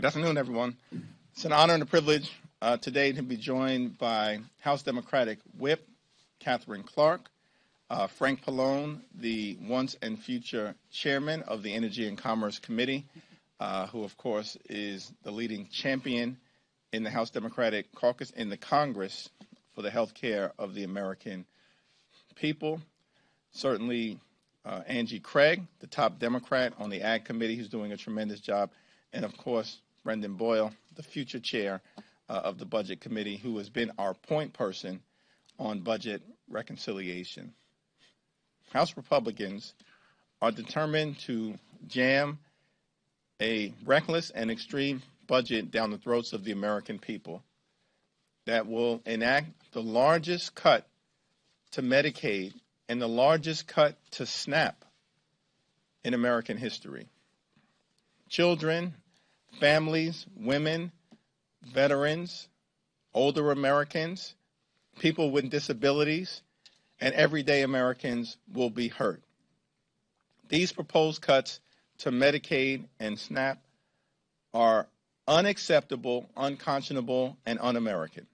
Good afternoon, everyone. It's an honor and a privilege today to be joined by House Democratic Whip Catherine Clark, Frank Pallone, the once and future chairman of the Energy and Commerce Committee, who, of course, is the leading champion in the House Democratic Caucus in the Congress for the health care of the American people. Certainly, Angie Craig, the top Democrat on the Ag Committee, who's doing a tremendous job. And, of course, Brendan Boyle, the future chair of the Budget Committee, who has been our point person on budget reconciliation. House Republicans are determined to jam a reckless and extreme budget down the throats of the American people that will enact the largest cut to Medicaid and the largest cut to SNAP in American history. Children, families, women, veterans, older Americans, people with disabilities, and everyday Americans will be hurt. These proposed cuts to Medicaid and SNAP are unacceptable, unconscionable, and un-American.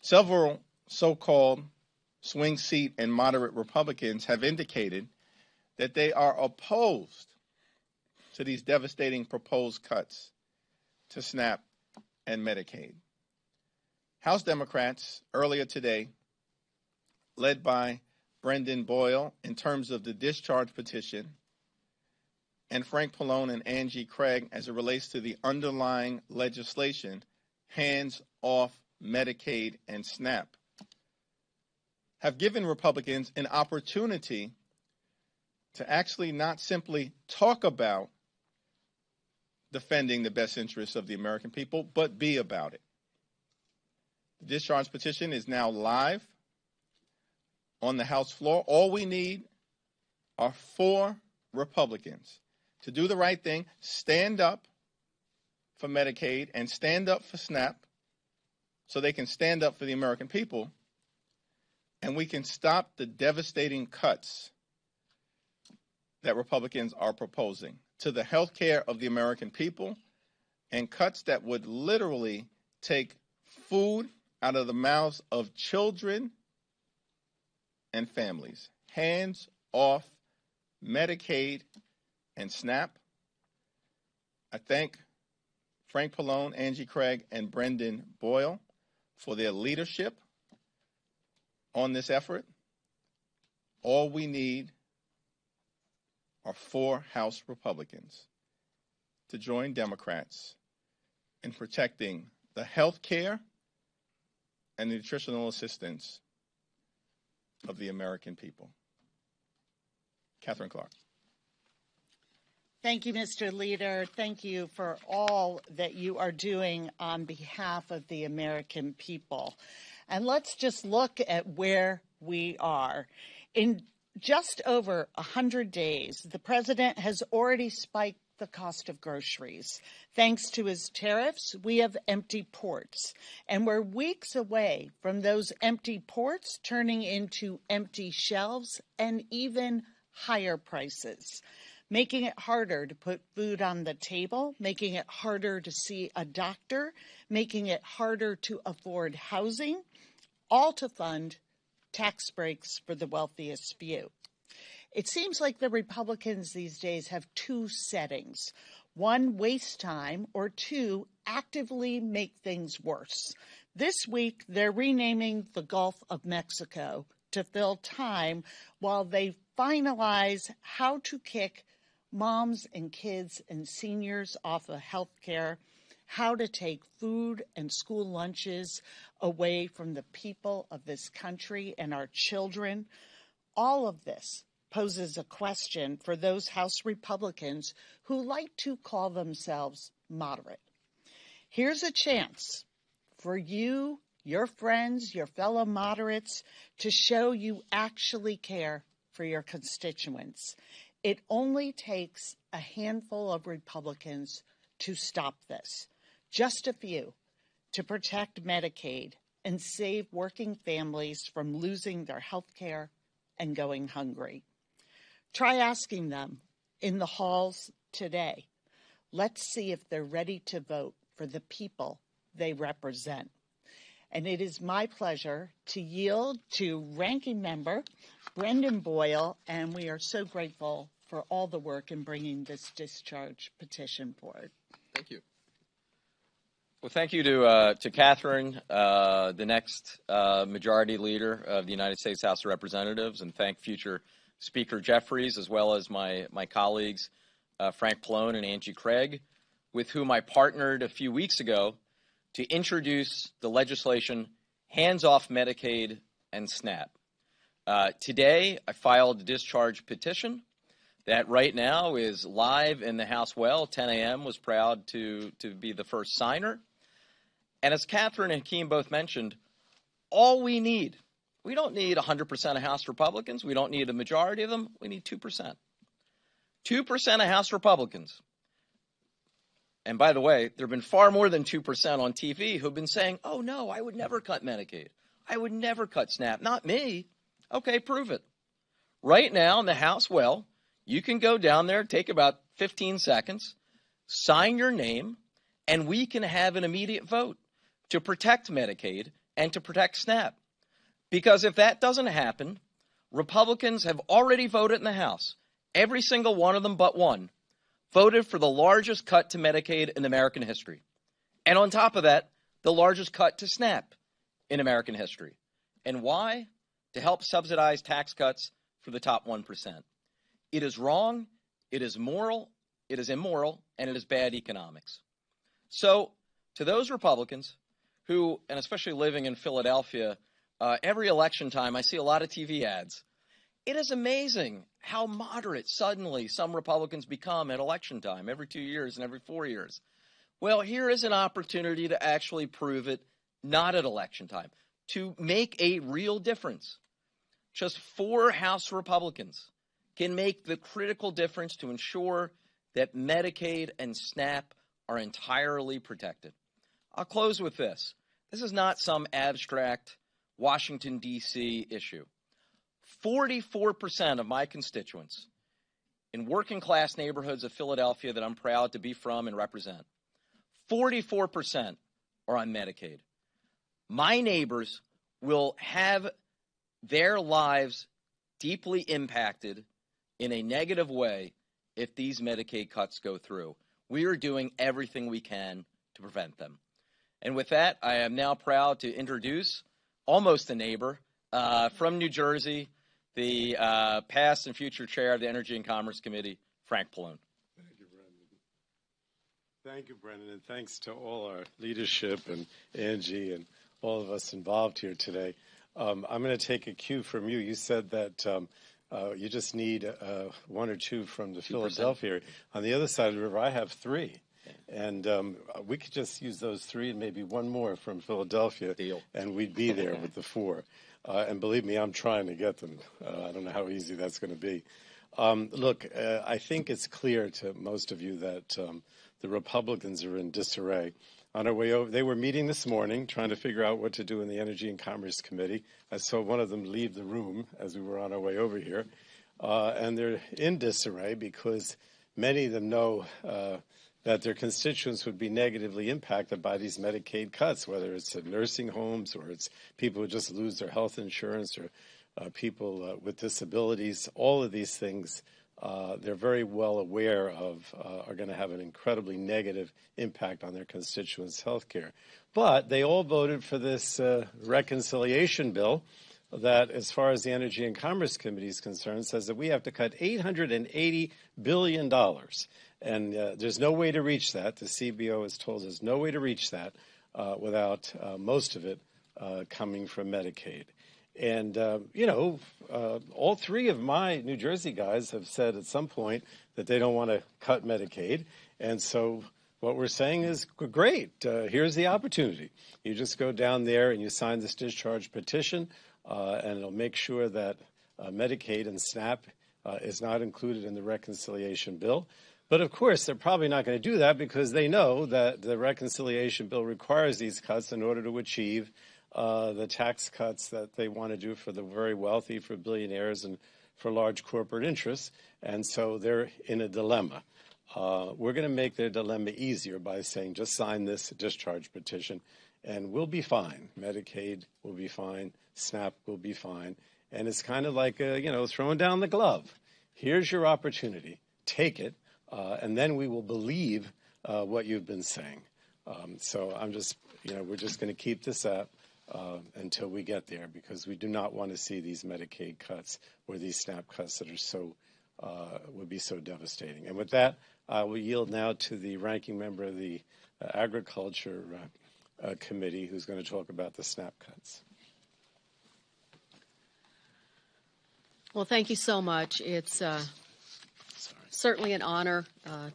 Several so-called swing seat and moderate Republicans have indicated that they are opposed to these devastating proposed cuts to SNAP and Medicaid. House Democrats earlier today, led by Brendan Boyle in terms of the discharge petition, and Frank Pallone and Angie Craig as it relates to the underlying legislation, hands off Medicaid and SNAP, have given Republicans an opportunity to actually not simply talk about defending the best interests of the American people, but be about it. The discharge petition is now live on the House floor. All we need are 4 Republicans to do the right thing, stand up for Medicaid and stand up for SNAP so they can stand up for the American people, and we can stop the devastating cuts that Republicans are proposing to the health care of the American people, and cuts that would literally take food out of the mouths of children and families. Hands off Medicaid and SNAP. I thank Frank Pallone, Angie Craig, and Brendan Boyle for their leadership on this effort. All we need are 4 House Republicans to join Democrats in protecting the health care and the nutritional assistance of the American people. Catherine Clark. Thank you, Mr. Leader. Thank you for all that you are doing on behalf of the American people. And let's just look at where we are. In just over 100 days, the president has already spiked the cost of groceries. Thanks to his tariffs, we have empty ports. And we're weeks away from those empty ports turning into empty shelves and even higher prices, making it harder to put food on the table, making it harder to see a doctor, making it harder to afford housing, all to fund tax breaks for the wealthiest few. It seems like the Republicans these days have 2 settings. 1, waste time, or 2, actively make things worse. This week, they're renaming the Gulf of Mexico to fill time while they finalize how to kick moms and kids and seniors off of health care, how to take food and school lunches away from the people of this country and our children. All of this poses a question for those House Republicans who like to call themselves moderate. Here's a chance for you, your friends, your fellow moderates, to show you actually care for your constituents. It only takes a handful of Republicans to stop this, just a few, to protect Medicaid and save working families from losing their health care and going hungry. Try asking them in the halls today. Let's see if they're ready to vote for the people they represent. And it is my pleasure to yield to Ranking Member Brendan Boyle, and we are so grateful for all the work in bringing this discharge petition forward. Thank you. Well, thank you to Catherine, the next majority leader of the United States House of Representatives, and thank future Speaker Jeffries, as well as my colleagues, Frank Pallone and Angie Craig, with whom I partnered a few weeks ago to introduce the legislation Hands Off Medicaid and SNAP. Today, I filed a discharge petition that right now is live in the House. 10 a.m. was proud to be the first signer. And as Catherine and Hakeem both mentioned, all we don't need 100% of House Republicans. We don't need a majority of them. We need 2%. 2% of House Republicans. And by the way, there have been far more than 2% on TV who have been saying, oh, no, I would never cut Medicaid. I would never cut SNAP. Not me. Okay, prove it. Right now in the House, you can go down there, take about 15 seconds, sign your name, and we can have an immediate vote to protect Medicaid and to protect SNAP. Because if that doesn't happen, Republicans have already voted in the House. Every single one of them but one voted for the largest cut to Medicaid in American history. And on top of that, the largest cut to SNAP in American history. And why? To help subsidize tax cuts for the top 1%. It is wrong, it is immoral, and it is bad economics. So to those Republicans who, and especially living in Philadelphia, every election time I see a lot of TV ads. It is amazing how moderate suddenly some Republicans become at election time, every 2 years and every 4 years. Well, here is an opportunity to actually prove it, not at election time, to make a real difference. Just 4 House Republicans can make the critical difference to ensure that Medicaid and SNAP are entirely protected. I'll close with this. This is not some abstract Washington, D.C. issue. 44% of my constituents in working class neighborhoods of Philadelphia that I'm proud to be from and represent, 44% are on Medicaid. My neighbors will have their lives deeply impacted in a negative way if these Medicaid cuts go through. We are doing everything we can to prevent them. And with that, I am now proud to introduce almost a neighbor from New Jersey, the past and future chair of the Energy and Commerce Committee, Frank Pallone. Thank you, Brendan. Thank you, Brendan, and thanks to all our leadership and Angie and all of us involved here today. I'm going to take a cue from you. You said that you just need 1 or 2 from the 2%. Philadelphia. On the other side of the river, I have 3. And we could just use those 3 and maybe 1 more from Philadelphia. Deal. And we'd be there with the 4. And believe me, I'm trying to get them. I don't know how easy that's going to be. Look, I think it's clear to most of you that the Republicans are in disarray. On our way over, they were meeting this morning, trying to figure out what to do in the Energy and Commerce Committee. I saw one of them leave the room as we were on our way over here. And they're in disarray because many of them know that their constituents would be negatively impacted by these Medicaid cuts, whether it's at nursing homes or it's people who just lose their health insurance or people with disabilities. All of these things they're very well aware of are going to have an incredibly negative impact on their constituents' health care. But they all voted for this reconciliation bill that, as far as the Energy and Commerce Committee is concerned, says that we have to cut $880 billion. And there's no way to reach that. The CBO has told us no way to reach that without most of it coming from Medicaid. And, all 3 of my New Jersey guys have said at some point that they don't want to cut Medicaid. And so what we're saying is, great, here's the opportunity. You just go down there and you sign this discharge petition, and it'll make sure that Medicaid and SNAP is not included in the reconciliation bill. But, of course, they're probably not going to do that because they know that the reconciliation bill requires these cuts in order to achieve the tax cuts that they want to do for the very wealthy, for billionaires, and for large corporate interests. And so they're in a dilemma. we're going to make their dilemma easier by saying, just sign this discharge petition and we'll be fine. Medicaid will be fine. SNAP will be fine. And it's kind of like, throwing down the glove. Here's your opportunity. Take it. And then we will believe what you've been saying. So I'm just, we're just going to keep this up until we get there, because we do not want to see these Medicaid cuts or these SNAP cuts that are so, would be so devastating. And with that, I will yield now to the ranking member of the Agriculture Committee, who's going to talk about the SNAP cuts. Well, thank you so much. It's certainly an honor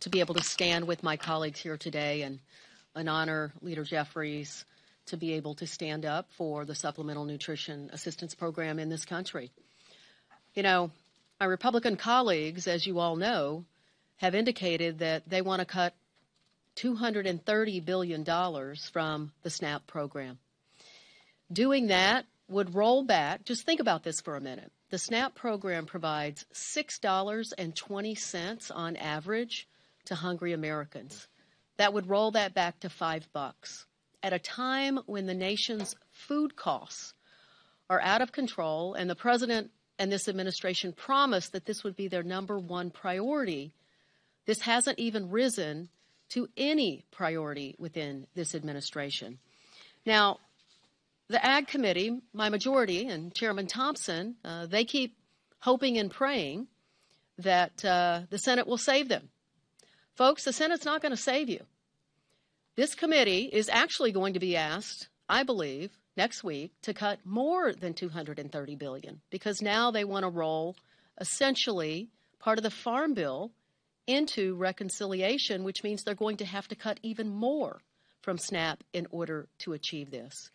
to be able to stand with my colleagues here today, and an honor, Leader Jeffries, to be able to stand up for the Supplemental Nutrition Assistance Program in this country. My Republican colleagues, as you all know, have indicated that they want to cut $230 billion from the SNAP program. Doing that would roll back, just think about this for a minute. The SNAP program provides $6.20 on average to hungry Americans. That would roll that back to $5 at a time when the nation's food costs are out of control, and the president and this administration promised that this would be their number one priority. This hasn't even risen to any priority within this administration. Now, the Ag Committee, my majority, and Chairman Thompson, they keep hoping and praying that the Senate will save them. Folks, the Senate's not going to save you. This committee is actually going to be asked, I believe, next week to cut more than $230 billion, because now they want to roll essentially part of the Farm Bill into reconciliation, which means they're going to have to cut even more from SNAP in order to achieve this.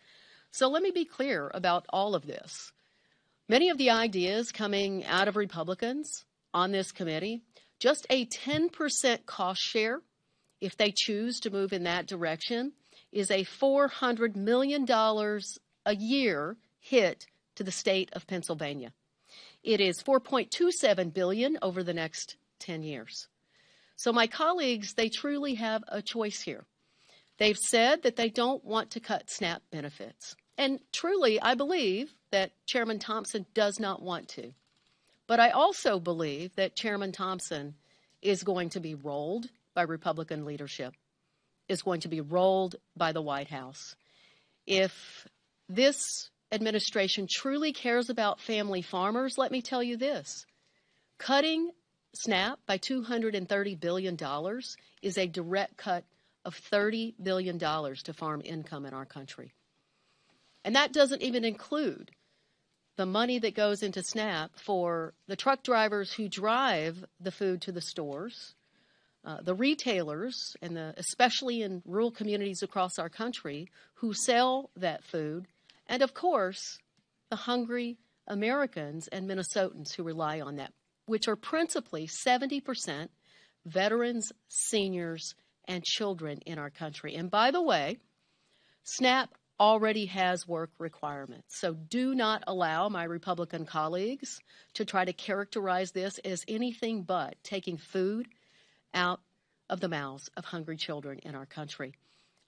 So let me be clear about all of this. Many of the ideas coming out of Republicans on this committee, just a 10% cost share, if they choose to move in that direction, is a $400 million a year hit to the state of Pennsylvania. It is $4.27 billion over the next 10 years. So my colleagues, they truly have a choice here. They've said that they don't want to cut SNAP benefits. And truly, I believe that Chairman Thompson does not want to. But I also believe that Chairman Thompson is going to be rolled by Republican leadership, is going to be rolled by the White House. If this administration truly cares about family farmers, let me tell you this. Cutting SNAP by $230 billion is a direct cut of $30 billion to farm income in our country. And that doesn't even include the money that goes into SNAP for the truck drivers who drive the food to the stores, the retailers, and especially in rural communities across our country who sell that food, and of course, the hungry Americans and Minnesotans who rely on that, which are principally 70% veterans, seniors, and children in our country. And by the way, SNAP already has work requirements. So do not allow my Republican colleagues to try to characterize this as anything but taking food out of the mouths of hungry children in our country.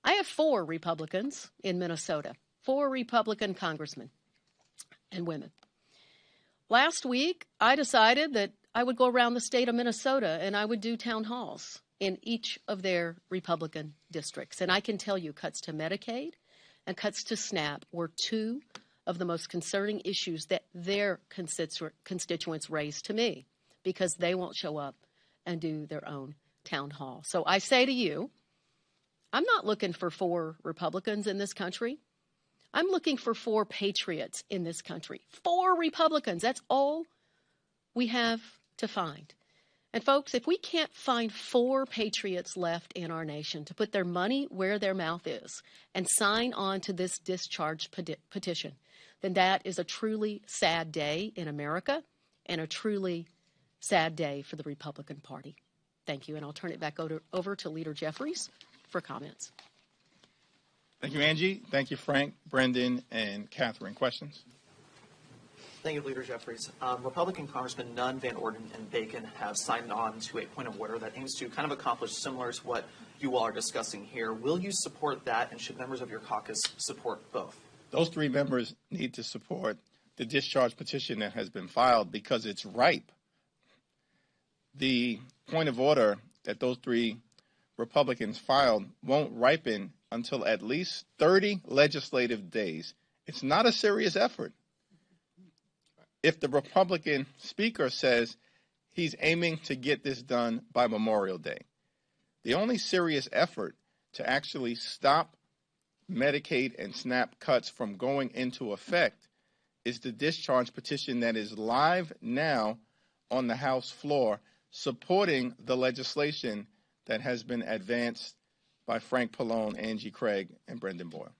I have 4 Republicans in Minnesota, 4 Republican congressmen and women. Last week, I decided that I would go around the state of Minnesota and I would do town halls in each of their Republican districts. And I can tell you cuts to Medicaid and cuts to SNAP were 2 of the most concerning issues that their constituents raised to me, because they won't show up and do their own town hall. So I say to you, I'm not looking for 4 Republicans in this country. I'm looking for 4 patriots in this country. 4 Republicans, that's all we have to find. And folks, if we can't find 4 patriots left in our nation to put their money where their mouth is and sign on to this discharge petition, then that is a truly sad day in America and a truly sad day for the Republican Party. Thank you, and I'll turn it back over to Leader Jeffries for comments. Thank you, Angie. Thank you, Frank, Brendan, and Catherine. Questions? Thank you, Leader Jeffries. Republican Congressman Nunn, Van Orden, and Bacon have signed on to a point of order that aims to kind of accomplish similar to what you all are discussing here. Will you support that, and should members of your caucus support both? Those three members need to support the discharge petition that has been filed because it's ripe. The point of order that those three Republicans filed won't ripen until at least 30 legislative days. It's not a serious effort. If the Republican speaker says he's aiming to get this done by Memorial Day, the only serious effort to actually stop Medicaid and SNAP cuts from going into effect is the discharge petition that is live now on the House floor, supporting the legislation that has been advanced by Frank Pallone, Angie Craig, and Brendan Boyle.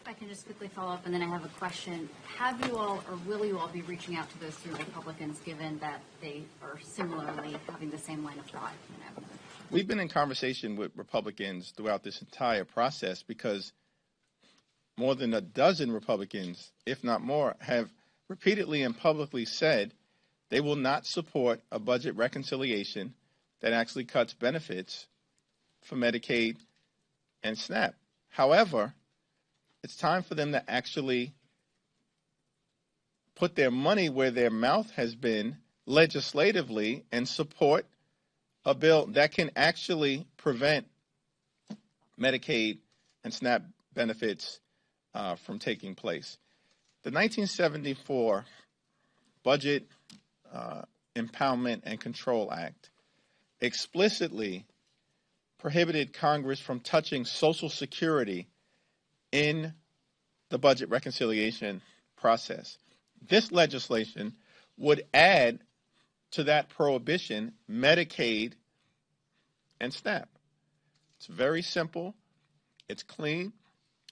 If I can just quickly follow up, and then I have a question. Have you all, or will you all be reaching out to those three Republicans, given that they are similarly having the same line of thought? We've been in conversation with Republicans throughout this entire process because more than a dozen Republicans, if not more, have repeatedly and publicly said they will not support a budget reconciliation that actually cuts benefits for Medicaid and SNAP. However, it's time for them to actually put their money where their mouth has been legislatively and support a bill that can actually prevent Medicaid and SNAP benefits from taking place. The 1974 Budget Impoundment and Control Act explicitly prohibited Congress from touching Social Security in the budget reconciliation process. This legislation would add to that prohibition Medicaid and SNAP. It's very simple, it's clean,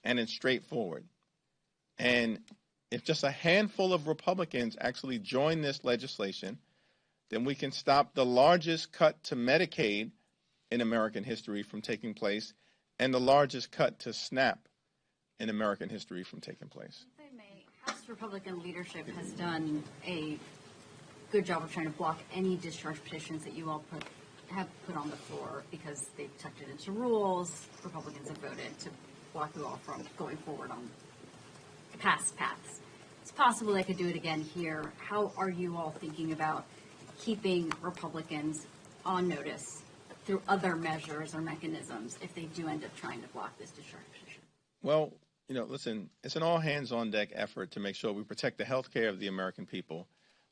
and it's straightforward. And if just a handful of Republicans actually join this legislation, then we can stop the largest cut to Medicaid in American history from taking place and the largest cut to SNAP in American history from taking place. If I may, House Republican leadership has done a good job of trying to block any discharge petitions that you all have put on the floor because they've tucked it into rules. Republicans have voted to block you all from going forward on past paths. It's possible they could do it again here. How are you all thinking about keeping Republicans on notice through other measures or mechanisms if they do end up trying to block this discharge petition? Well, listen, it's an all-hands-on-deck effort to make sure we protect the health care of the American people,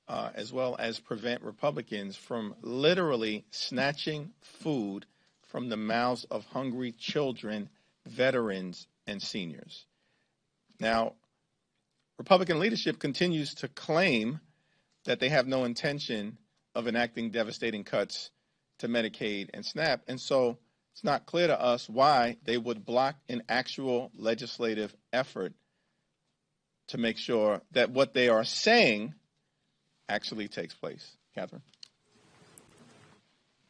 as well as prevent Republicans from literally snatching food from the mouths of hungry children, veterans, and seniors. Now, Republican leadership continues to claim that they have no intention of enacting devastating cuts to Medicaid and SNAP, and so it's not clear to us why they would block an actual legislative effort to make sure that what they are saying actually takes place. Catherine?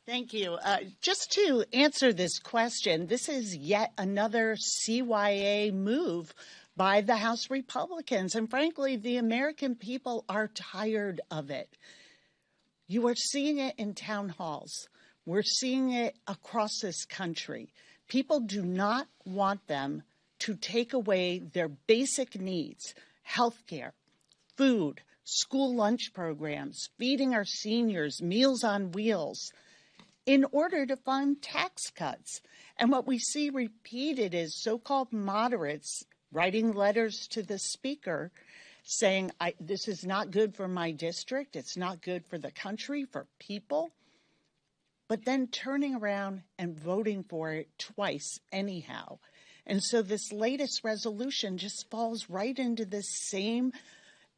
Thank you. Just to answer this question, this is yet another CYA move by the House Republicans. And frankly, the American people are tired of it. You are seeing it in town halls. We're seeing it across this country. People do not want them to take away their basic needs, health care, food, school lunch programs, feeding our seniors, Meals on Wheels, in order to fund tax cuts. And what we see repeated is so-called moderates writing letters to the speaker saying, this is not good for my district, it's not good for the country, for people, but then turning around and voting for it twice anyhow. And so this latest resolution just falls right into this same,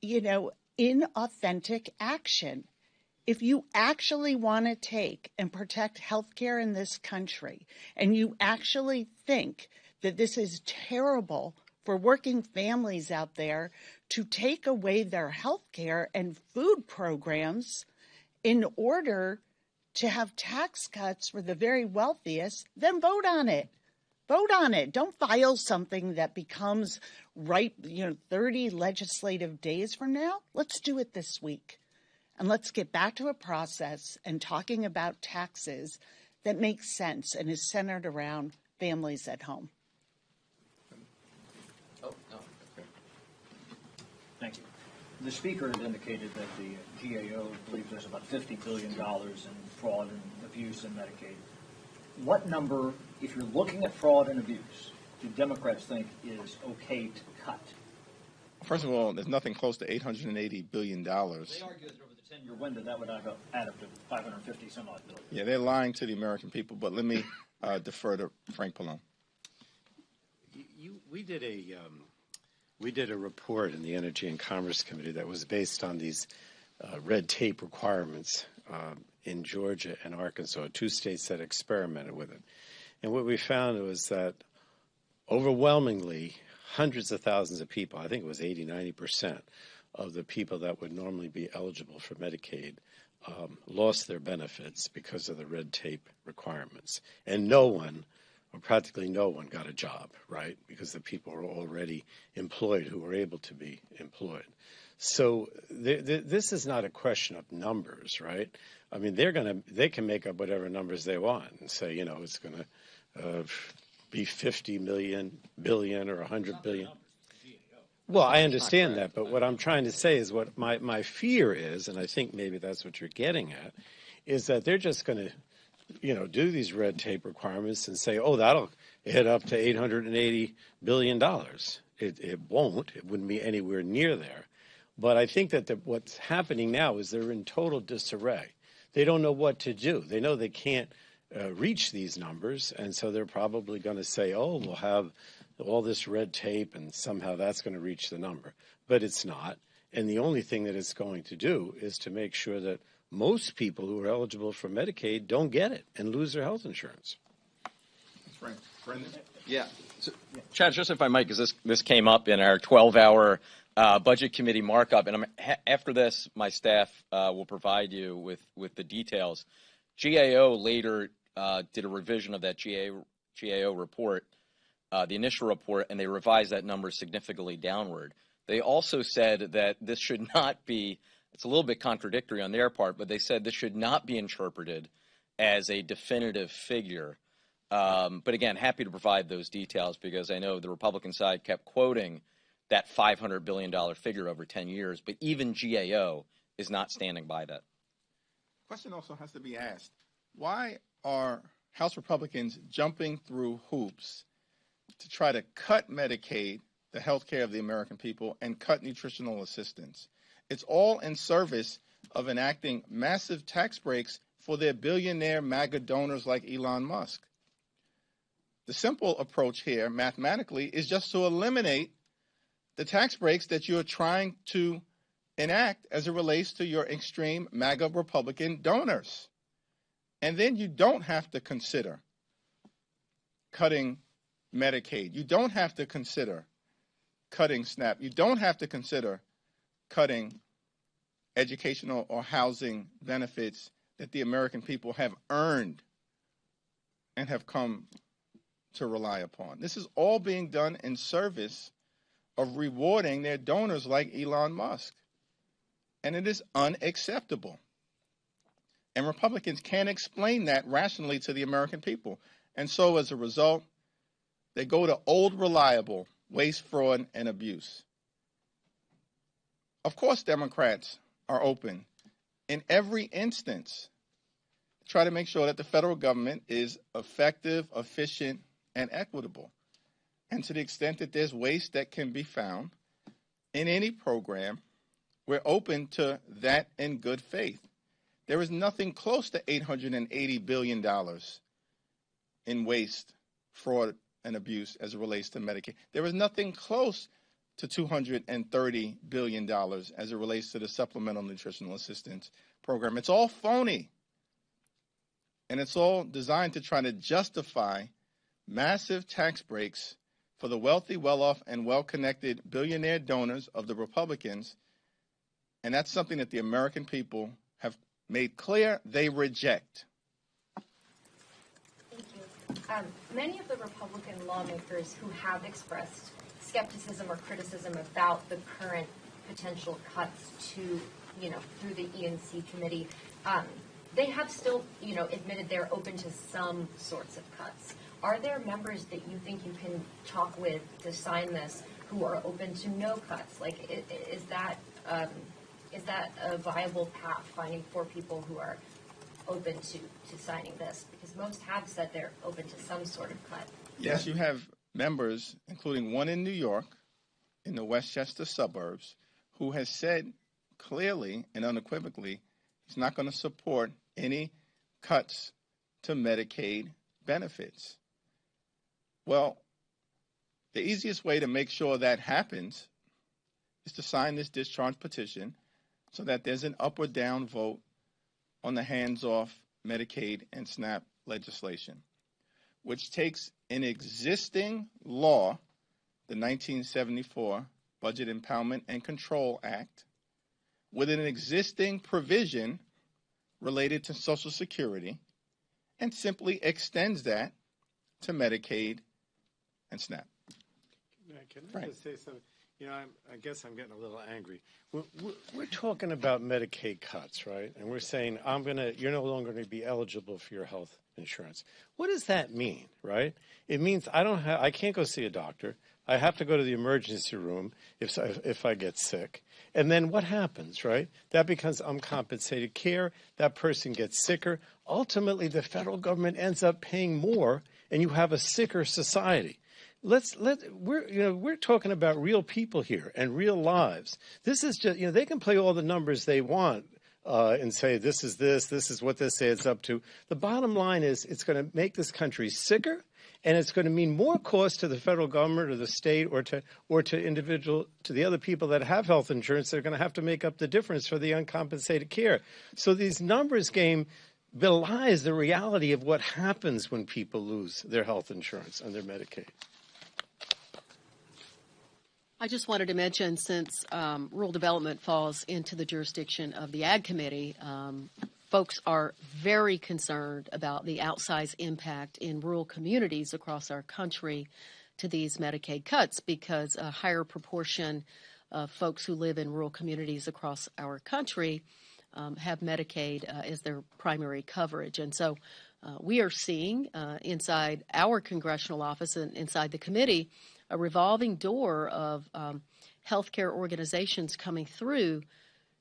inauthentic action. If you actually want to take and protect health care in this country, and you actually think that this is terrible for working families out there to take away their health care and food programs in order to have tax cuts for the very wealthiest, then vote on it. Vote on it. Don't file something that becomes 30 legislative days from now. Let's do it this week. And let's get back to a process and talking about taxes that makes sense and is centered around families at home. Oh, no. Okay. Thank you. The speaker had indicated that the GAO believes there's about $50 billion in fraud and abuse in Medicaid. What number, if you're looking at fraud and abuse, do Democrats think is okay to cut? First of all, there's nothing close to $880 billion. They argue that over the 10-year window, that would add up to 550 some odd billion. Yeah, they're lying to the American people, but let me defer to Frank Pallone. We did a report in the Energy and Commerce Committee that was based on these red tape requirements in Georgia and Arkansas, two states that experimented with it. And what we found was that overwhelmingly, hundreds of thousands of people, I think it was 80–90% of the people that would normally be eligible for Medicaid lost their benefits because of the red tape requirements. And no one, or practically no one, got a job, right? Because the people were already employed who were able to be employed. So this is not a question of numbers, right? I mean, they can make up whatever numbers they want and say, it's going to be 50 billion, or 100 billion. Well, I understand that, but what I'm trying to say is what my fear is, and I think maybe that's what you're getting at, is that they're just going to, do these red tape requirements and say, oh, that'll hit up to $880 billion. It won't. It wouldn't be anywhere near there. But I think that what's happening now is they're in total disarray. They don't know what to do. They know they can't reach these numbers, and so they're probably going to say, oh, we'll have all this red tape, and somehow that's going to reach the number. But it's not. And the only thing that it's going to do is to make sure that most people who are eligible for Medicaid don't get it and lose their health insurance. That's right. Brendan? Yeah. So, Chad, just if I might, because this came up in our 12-hour Budget Committee markup, and after this, my staff will provide you with the details. GAO later did a revision of that GAO report, the initial report, and they revised that number significantly downward. They also said that this should not be, it's a little bit contradictory on their part, but they said this should not be interpreted as a definitive figure. But again, happy to provide those details because I know the Republican side kept quoting that $500 billion figure over 10 years, but even GAO is not standing by that. Question also has to be asked. Why are House Republicans jumping through hoops to try to cut Medicaid, the health care of the American people, and cut nutritional assistance? It's all in service of enacting massive tax breaks for their billionaire MAGA donors like Elon Musk. The simple approach here, mathematically, is just to eliminate the tax breaks that you're trying to enact as it relates to your extreme MAGA Republican donors. And then you don't have to consider cutting Medicaid. You don't have to consider cutting SNAP. You don't have to consider cutting educational or housing benefits that the American people have earned and have come to rely upon. This is all being done in service of rewarding their donors like Elon Musk. And it is unacceptable. And Republicans can't explain that rationally to the American people. And so as a result, they go to old reliable waste, fraud, and abuse. Of course, Democrats are open in every instance to try to make sure that the federal government is effective, efficient, and equitable. And to the extent that there's waste that can be found in any program, we're open to that in good faith. There is nothing close to $880 billion in waste, fraud, and abuse as it relates to Medicaid. There is nothing close to $230 billion as it relates to the Supplemental Nutritional Assistance Program. It's all phony. And it's all designed to try to justify massive tax breaks for the wealthy, well-off, and well-connected billionaire donors of the Republicans. And that's something that the American people have made clear they reject. Thank you. Many of the Republican lawmakers who have expressed skepticism or criticism about the current potential cuts to, through the E&C committee, they have still, admitted they're open to some sorts of cuts. Are there members that you think you can talk with to sign this who are open to no cuts? Like, is that a viable path, finding 4 people who are open to signing this? Because most have said they're open to some sort of cut. Yes, you have members, including one in New York, in the Westchester suburbs, who has said clearly and unequivocally he's not going to support any cuts to Medicaid benefits. Well, the easiest way to make sure that happens is to sign this discharge petition so that there's an up or down vote on the hands-off Medicaid and SNAP legislation, which takes an existing law, the 1974 Budget Impoundment and Control Act, with an existing provision related to Social Security, and simply extends that to Medicaid and SNAP. Can I just say something? I guess I'm getting a little angry. We're talking about Medicaid cuts, right? And we're saying you're no longer going to be eligible for your health insurance. What does that mean, right? It means I can't go see a doctor. I have to go to the emergency room if I get sick. And then what happens, right? That becomes uncompensated care. That person gets sicker. Ultimately, the federal government ends up paying more, and you have a sicker society. We're talking about real people here and real lives. This is just, they can play all the numbers they want and say this is what this adds up to. The bottom line is it's going to make this country sicker, and it's going to mean more cost to the federal government or the state or to the other people that have health insurance. They're going to have to make up the difference for the uncompensated care. So these numbers game belies the reality of what happens when people lose their health insurance and their Medicaid. I just wanted to mention, since rural development falls into the jurisdiction of the Ag Committee, folks are very concerned about the outsized impact in rural communities across our country to these Medicaid cuts, because a higher proportion of folks who live in rural communities across our country have Medicaid as their primary coverage. And so we are seeing inside our congressional office and inside the committee a revolving door of healthcare organizations coming through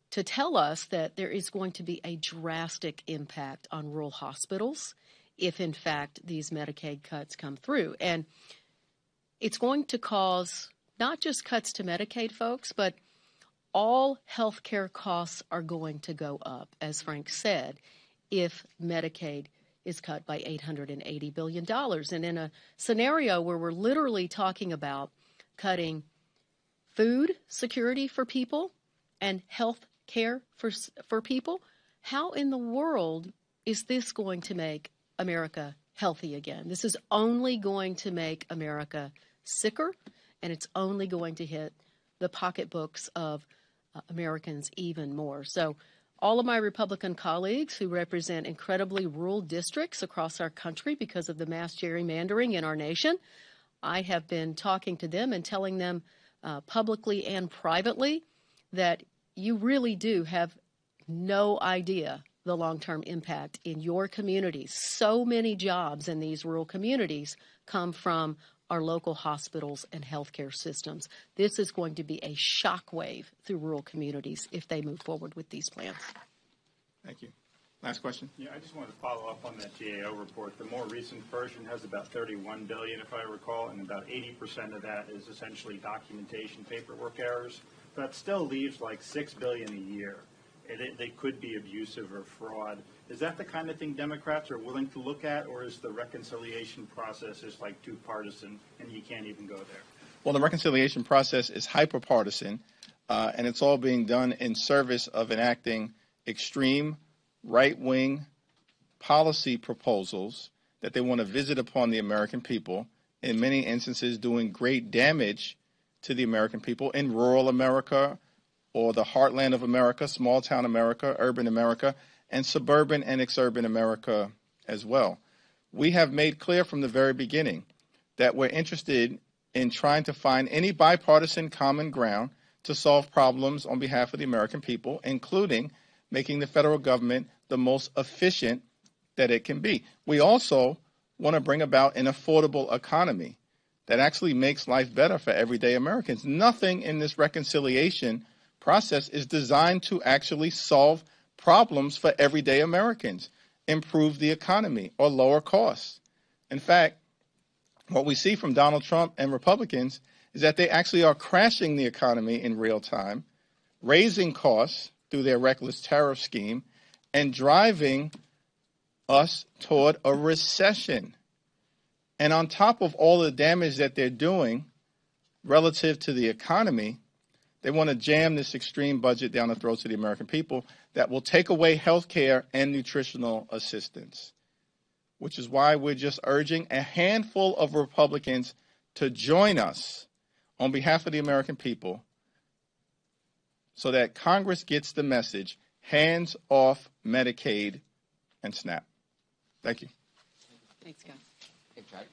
to tell us that there is going to be a drastic impact on rural hospitals if, in fact, these Medicaid cuts come through. And it's going to cause not just cuts to Medicaid folks, but all healthcare costs are going to go up, as Frank said, if Medicaid is cut by $880 billion. And in a scenario where we're literally talking about cutting food security for people and health care for people, how in the world is this going to make America healthy again? This is only going to make America sicker, and it's only going to hit the pocketbooks of Americans even more. So all of my Republican colleagues who represent incredibly rural districts across our country because of the mass gerrymandering in our nation, I have been talking to them and telling them publicly and privately that you really do have no idea the long-term impact in your communities. So many jobs in these rural communities come from our local hospitals and healthcare systems. This is going to be a shockwave through rural communities if they move forward with these plans. Thank you. Last question. Yeah, I just wanted to follow up on that GAO report. The more recent version has about $31 billion, if I recall, and about 80% of that is essentially documentation paperwork errors. That still leaves like $6 billion a year. They could be abusive or fraud. Is that the kind of thing Democrats are willing to look at, or is the reconciliation process just like too partisan and you can't even go there? Well, the reconciliation process is hyper-partisan, and it's all being done in service of enacting extreme right-wing policy proposals that they want to visit upon the American people, in many instances doing great damage to the American people in rural America or the heartland of America, small-town America, urban America, and suburban and exurban America as well. we have made clear from the very beginning that we're interested in trying to find any bipartisan common ground to solve problems on behalf of the American people, including making the federal government the most efficient that it can be. We also want to bring about an affordable economy that actually makes life better for everyday Americans. Nothing in this reconciliation process is designed to actually solve problems for everyday Americans, improve the economy, or lower costs. In fact, what we see from Donald Trump and Republicans is that they actually are crashing the economy in real time, raising costs through their reckless tariff scheme, and driving us toward a recession. And on top of all the damage that they're doing relative to the economy, they want to jam this extreme budget down the throats of the American people that will take away health care and nutritional assistance, which is why we're just urging a handful of Republicans to join us on behalf of the American people so that Congress gets the message, hands off Medicaid and SNAP. Thank you. Thanks, Scott. Hey, Chad.